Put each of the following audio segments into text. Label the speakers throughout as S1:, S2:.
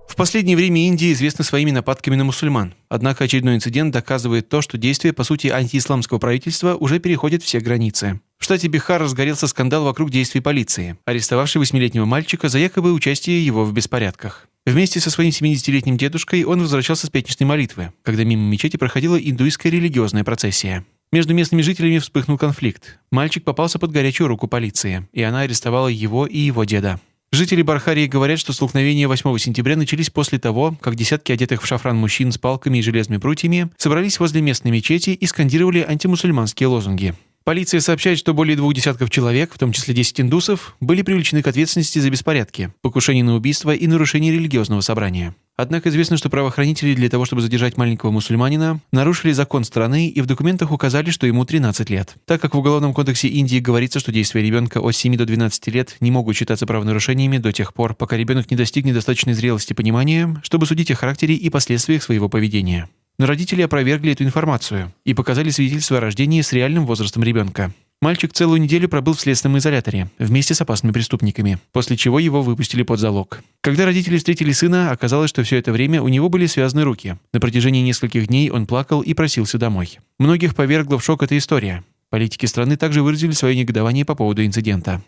S1: В последнее время Индия известна своими нападками на мусульман. Однако очередной инцидент доказывает то, что действия, по сути, антиисламского правительства уже переходят все границы. В штате Бихар разгорелся скандал вокруг действий полиции, арестовавшей 8-летнего мальчика за якобы участие его в беспорядках. Вместе со своим 70-летним дедушкой он возвращался с пятничной молитвы, когда мимо мечети проходила индуистская религиозная процессия. Между местными жителями вспыхнул конфликт. Мальчик попался под горячую руку полиции, и она арестовала его и его деда. Жители Бархарии говорят, что столкновения 8 сентября начались после того, как десятки одетых в шафран мужчин с палками и железными прутьями собрались возле местной мечети и скандировали антимусульманские лозунги. Полиция сообщает, что более 2 десятков человек, в том числе 10 индусов, были привлечены к ответственности за беспорядки, покушение на убийство и нарушение религиозного собрания. Однако известно, что правоохранители для того, чтобы задержать маленького мусульманина, нарушили закон страны и в документах указали, что ему 13 лет. Так как в Уголовном кодексе Индии говорится, что действия ребенка от 7 до 12 лет не могут считаться правонарушениями до тех пор, пока ребенок не достигнет достаточной зрелости и понимания, чтобы судить о характере и последствиях своего поведения. Но родители опровергли эту информацию и показали свидетельство о рождении с реальным возрастом ребенка. Мальчик целую неделю пробыл в следственном изоляторе вместе с опасными преступниками, после чего его выпустили под залог. Когда родители встретили сына, оказалось, что все это время у него были связаны руки. На протяжении нескольких дней он плакал и просился домой. Многих повергла в шок эта история. Политики страны также выразили свое негодование по поводу инцидента.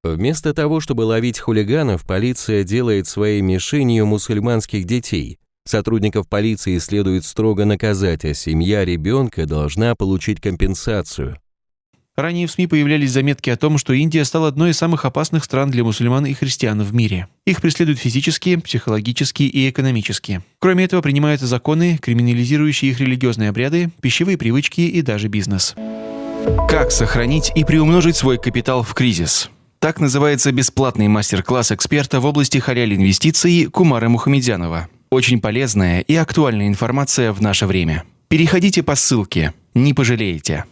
S2: Вместо того, чтобы ловить хулиганов, полиция делает своей мишенью мусульманских детей. Сотрудников полиции следует строго наказать, а семья ребенка должна получить компенсацию.
S1: Ранее в СМИ появлялись заметки о том, что Индия стала одной из самых опасных стран для мусульман и христиан в мире. Их преследуют физически, психологически и экономически. Кроме этого, принимаются законы, криминализирующие их религиозные обряды, пищевые привычки и даже бизнес. Как сохранить и приумножить свой капитал в кризис? Так называется бесплатный мастер-класс эксперта в области халяль-инвестиций Кумара Мухамедзянова. Очень полезная и актуальная информация в наше время. Переходите по ссылке, не пожалеете.